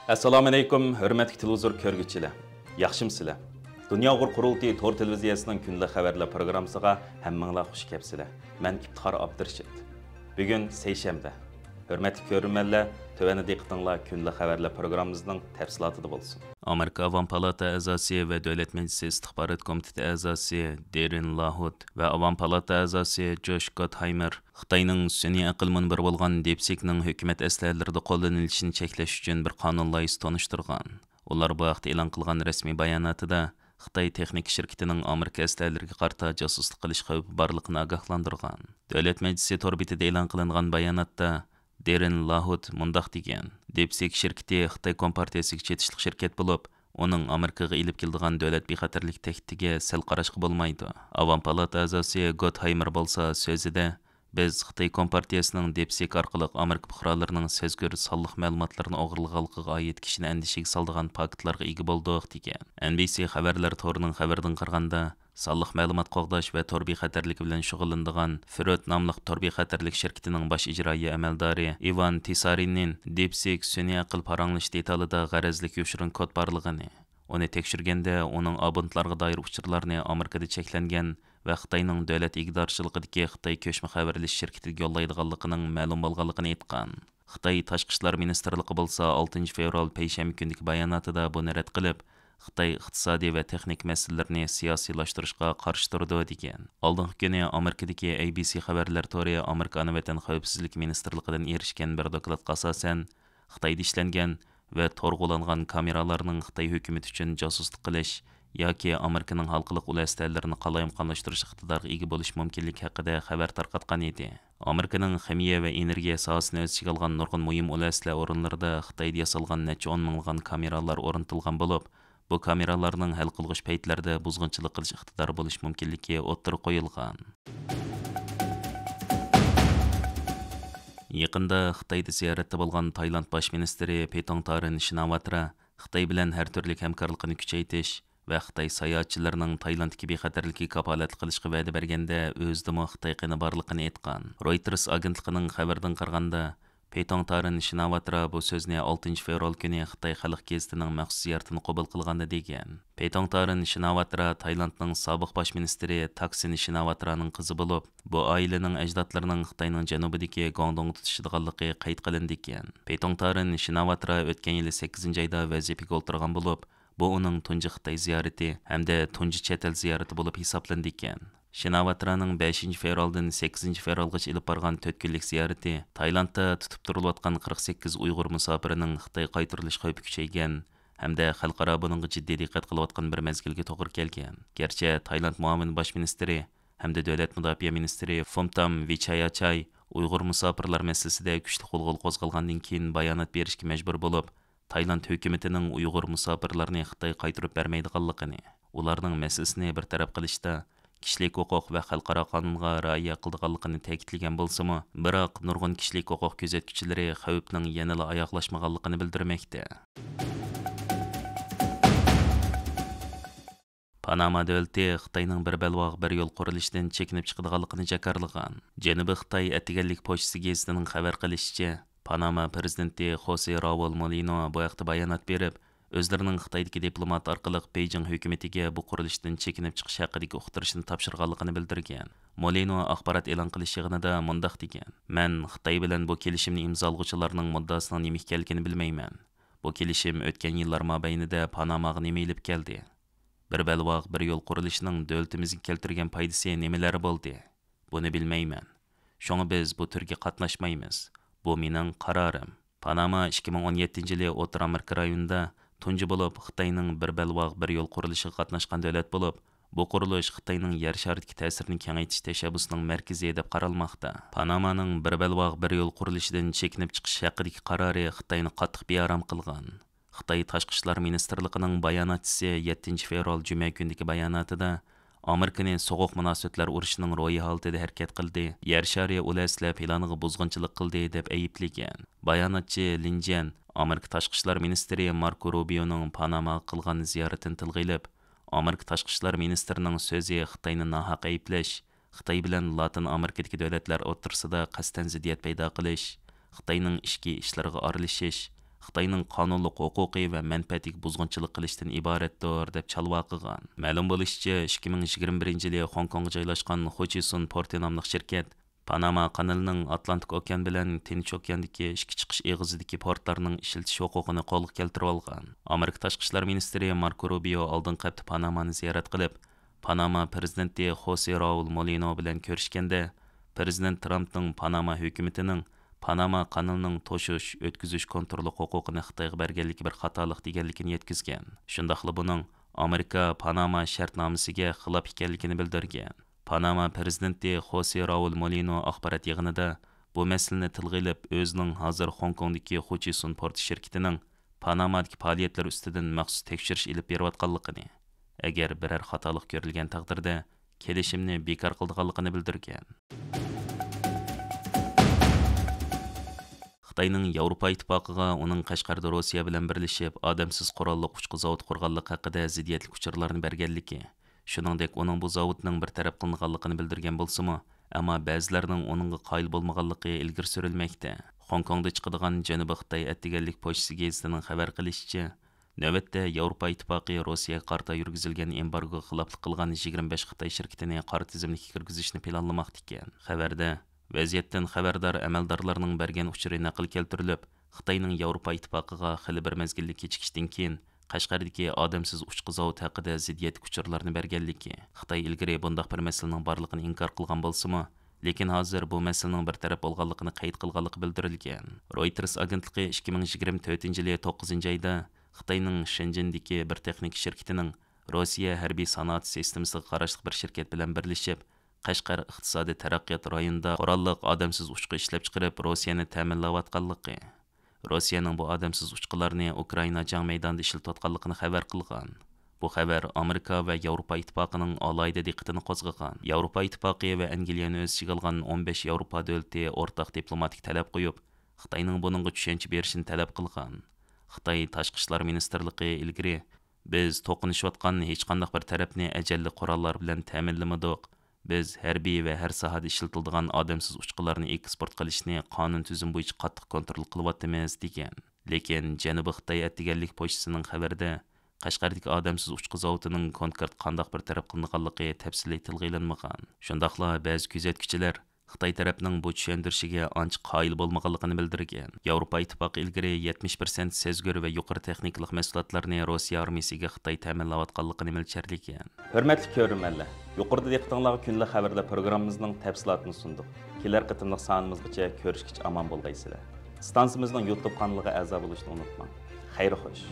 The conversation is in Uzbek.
Assalomu alaykum, hurmatli televizor ko'rguvchilar. Yaxshimsizlar? Dunyo qurultiyi to'r televiziyasining kunlik xabarlar programmasiga hammanglar xush kelibsizlar. Men Iftixor Abdurshid. Bugun seshanba. Hurmatli ko'ruvchilar, tövəndə diqqətinizlər kunlik xabarlar programmamızın təfsilatında bo'lsin. Amerika Avam Palata a'zosi va Davlat Majlisi istixborot komiteti a'zosi Darren Lahut va Avam Palata a'zosi Josh Gottheimer Xitoyning sun'iy aql munbiri bo'lgan DeepSeek'ning hukumat aslihalarida qo'llanilishini cheklash uchun bir qonun loyihasi tanishtirgan. Ular bu vaqtda e'lon qilgan rasmiy bayonotida Xitoy texnik shirkatining Amerika aslihalariga qarata josuslik qilish xavfi borligini ogohlantirgan. Davlat Majlisi torbitida e'lon qilingan bayonotda Darren Lahut mundaq degan: DeepSeek shirkati Xitoy kompartiyasiga chetishlik shirkat bo'lib, uning Amerikaga ilib keldigan davlat bexatarlik tehdidiga sal qarashqa bo'lmaydi. Avam palata a'zosi Gottheimer bo'lsa so'zida: biz Xitoy kompartiyasining DeepSeek orqali Amerika fuqarolarining sezgur sonliq ma'lumotlarini o'g'irlaganligiga oid kishini andishiga soldigan faktlarga ega bo'ldik degan. NBC xabarlar to'rining xabaridan qaraganda, sonliq ma'lumot qo'g'dash va tor bexatarlik bilan shug'ullanadigan Firot nomli tor bexatarlik shirkatining bosh ijroiya amaldori Ivan Tisarinning DeepSeek sun'iy aql paranglish detalida g'arazlik yoshirin kod borligini, uni tekshirganda uning abonentlarga doir uchurlarni Amerikada cheklangan va Xitoyning davlat ig'dorchiligidagi Xitoy ko'chma xabarlash shirkatiga yo'llaydiganligining ma'lum bo'lganligini aytgan. Xitoy tashqi ishlar ministrligi bo'lsa 6 fevral payshanba kunidagi bayonotida buni rad qilib, Xitoy iqtisodiy va texnik masalalarni siyosiylashtirishga qarshi turdi degan. Oldingi kuni Amerikadagi ABC xabarlar to'ri Amerika ana vatan xavfsizlik ministrligidan erishgan bir dokladga asosan Xitoyda ishlangan va to'rg'ulangan kameralarning Xitoy hukumati uchun josuslik qilish yoki Amerikaning xalqliq ulaslarni qalayimqonlashtirish iqtidoriga ega bo'lish mumkinligi haqida xabar tarqatgan edi. Amerikaning ximiya va energiya sohasini o'z ichiga olgan nurg'un muhim ulaslar o'rinlarida Xitoyda yasalgan necha 10 minglagan kameralar o'rnatilgan bo'lib, bu kameralarning hal qilg'ich paytlarda buzg'unchilik qilish iqtidori bo'lish mumkinligi o'ttirib qo'yilgan. Yaqinda Xitoyda ziyoratda bo'lgan Tailand bosh ministri Paetongtarn Shinawatra Xitoy bilan har turli hamkorlikni kuchaytirish va Xitoy sayohatchilarining Tailandga bexatarlikka kafolat qilishga va'da berganda o'zida Xitoy qini borligini aytgan. Reuters agentligining xabaridan qaraganda, Paetongtarn Shinawatra bu so'zni 6 fevral kuni Xitoy xalq gazetining maxsus ziyoratini qabul qilganda degan. Paetongtarn Shinawatra Tailandning sobiq bosh ministri Thaksin Shinawatraning qizi bo'lib, bu oilaning ajdodlarining Xitoyning janubidagi Guangdong tutishadiganligi qayd qilindi ekan. Paetongtarn Shinawatra o'tgan yil 8-oyda vazifaga o'tirgan bo'lib, bu uning tunji Xitoy ziyorati hamda tunji chet el ziyorati bo'lib hisoblandi ekan. Shinawatraning 5 fevraldan 8 fevralgacha ilib borgan 4 kunlik ziyorati Tailandda tutib turilayotgan 48 Uyg'ur musofirining Xitoy qaytarilish xavfi kuchaygan hamda xalqaro buningga jiddiy diqqat qilayotgan bir mezgilga to'g'ri kelgan. Gerchi Tailand muavin bosh ministri hamda davlat mudofaa ministri Phumtham Wechayachai Uyg'ur musofirlar masalasida kuchli qo'zg'ol qo'zg'algandan keyin bayonot berishga majbur bo'lib, Tailand hukumatining Uyg'ur musofirlarni Xitoy qaytarib bermaydiganligini, ularning masalasini bir taraf qilishda kishilik huquq va xalqaro qonunga rioya qilganligini ta'kidlagan bo'lsa-mu, biroq nurg'un kishilik huquq kuzatuvchilari xavfning yanada oyoqlashmaganligini bildirmoqda. Panama davlati Xitoyning bir balvoq bir yo'l qurilishidan chekinib chiqadiganligini jakarlagan. Janubiy Xitoy Atiganlik pochtasi gazetining xabar qilishicha, Panama prezidenti Jose Raúl Mulino bu haqda bayonot berib, o'zlarining Xitoydagi diplomat orqali Beijing hukumatiga bu qurilishdan chekinib chiqish haqidagi uqtirishni topshirganligini bildirgan. Molino axborot e'lon qilish yig'inida mundaq degan: "Men Xitoy bilan bu kelishimni imzolag'uvchilarning muddasining nima ekanligini bilmayman. Bu kelishim o'tgan yillar mobaynida Panamaga nima ilib keldi? Bir balvoq bir yo'l qurilishining davlatimizga keltirgan foydasi nimalar bo'ldi? Buni bilmayman. Shunga biz bu turga qatnashmaymiz. Bu mening qarorim." Panama 2017-yili O'rta Amerika rayonida tunji bo'lib Xitoyning bir balvoq bir yo'l qurilishiga qatnashgan davlat bo'lib, bu qurilish Xitoyning yer sharidagi ta'sirini kengaytirish tashabbusining markazi deb qaralmoqda. Panamaning bir balvoq bir yo'l qurilishidan chekinib chiqish haqidagi qarori Xitoyni qattiq bearam qilgan. Xitoy tashqi ishlar ministrligining bayonotchisi 7 fevral juma kunidagi bayonotida Amerikani so'g'uq munosabatlar urushining ro'yi holatida harakat qildi, yer shari ulaslar planiga buzg'unchilik qildi deb ayblagan. Bayonotchi Linjian Amerika tashqi ishlar ministri Marco Rubioning Panama qilgan ziyoratini tilga ilib, Amerika tashqi ishlar ministrining so'zi Xitoyni nohaq ayblash, Xitoy bilan Latin Amerikadagi davlatlar o'rtasida qasddan ziddiyat paydo qilish, Xitoyning ichki ishlariga aralashish, Xitoyning qonunliq huquqiy va manfaatiga buzg'unchilik qilishdan iboratdir deb chalva qilgan. Ma'lum bo'lishicha, 2021 yili Hong Kongga joylashgan Hutchison Port nomli shirkat Panama kanalining Atlantik okean bilan Tinch okeandagi ikki chiqish eg'izidagi portlarning ishiltish huquqini qo'lga keltirib olgan. Amerika tashqi ishlar ministri Marco Rubio oldingi hafta Panamani ziyorat qilib, Panama prezidenti Jose Raul Molino bilan ko'rishganda, Prezident Trumpning Panama hukumatining Panama kanalining to'shish, o'tkazish kontroli huquqini Xitoyga berganligi bir xatolik deganligini yetkazgan. Shundaqla buning Amerika Panama shartnomasiga xilof ekanligini bildirgan. Panama prezidenti Jose Raul Molino axborot yig'inida bu masalani tilga olib, o'zining hozir Hong Kongdagi Hutchison Port shirkatining Panamadagi faoliyatlar ustidan maxsus tekshirish ilib berayotganligini, agar biror xatolik ko'rilgan taqdirda kelishimni bekor qilganligini bildirgan. Xitoyning Yevropa ittifoqiga uning Qashqarda Rossiya bilan birlashib odamsiz qurolli uchuq zavod qurganligi haqida ziddiyatli uchurlarni berganligi, shuningdek uning bu zavodning bir taraf qilinganligini bildirgan bo'lsa-mu, ammo ba'zilarning uningga qoyil bo'lmaganligi ilgari surilmoqda. Hong Kongda chiqadigan Janubiy Xitoy attiganlik pochtasi gazetining xabar qilishicha, navbatda Yevropa ittifoqi Rossiyaga qarta yurgizilgan embargoga xiloflik qilgan 25 Xitoy shirkatini qora tizimlikka kirgizishni planlamoqda ekan. Xabarda vaziyatdan xabardor amaldorlarning bergan uchuri naql keltirilib, Xitoyning Yevropa ittifoqiga xili bir mezgillik kechikishdan keyin Qashqardagi odamsiz uchuq zavod haqida ziddiyat uchurlarni berganligi. Xitoy ilgari bundaq bir masalaning borligini inkor qilgan bo'lsa-mu, lekin hozir bu masalaning bir taraf bo'lganligini qayd qilganligi bildirilgan. Reuters agentligi 2024 yili 9 oyda Xitoyning Shenzhendagi bir texnik shirkatining Rossiya harbiy sanoat sistemasiga qarashli bir shirkat bilan birlashib, Qashqar iqtisodiy taraqqiyot rayonida qurolliq odamsiz uchuq ishlab chiqarib Rossiyani ta'minlayotganligi, Rossiyaning bu odamsiz uchuqlarni Ukraina jang maydonida ishlatayotganligini xabar qilgan. Bu xabar Amerika va Yevropa ittifoqining alohida diqqatini qo'zg'agan. Yevropa ittifoqi va Angliyani o'z ichiga olgan 15 Yevropa davlati o'rtaq diplomatik talab qo'yib, Xitoyning buningga tushuncha berishini talab qilgan. Xitoy tashqi ishlar ministrligi ilgari biz to'qinishayotgan hech qanday bir tarafni ajalli qurollar bilan ta'minlamadik. Biz harbiy va har sohada ishlatiladigan odamsiz uchuqlarni eksport qilishni qonun tuzum bo'yicha qattiq kontrol qilyapmiz degan. Lekin Janubiy Xitoy attiganlik pochtasining xabarida Qashqardagi odamsiz uchuq zavodining konkret qandaq bir taraf qilinganligi tafsiliy tilga ilinmagan. Shundaqla ba'zi kuzatuvchilar Xitoy tarafining bu tushuntirishiga ancha qoyil bo'lmaganligini bildirgan. Yevropa ittifoqi ilgari 70% sezgir va yuqori texnikalik mahsulotlarni Rossiya armiyasiga Xitoy ta'minlayotganligini mo'ljallangan. Hurmatli ko'ruvchilar, yuqorida diqqatingizga kunlik xabarlar programmamizning tafsilotini sundik. Kelar qitimliq sonimizgacha ko'rishgacha omon bo'lgaysizlar. Stansiyamizning YouTube kanaliga a'zo bo'lishni unutmang. Xayr xo'sh.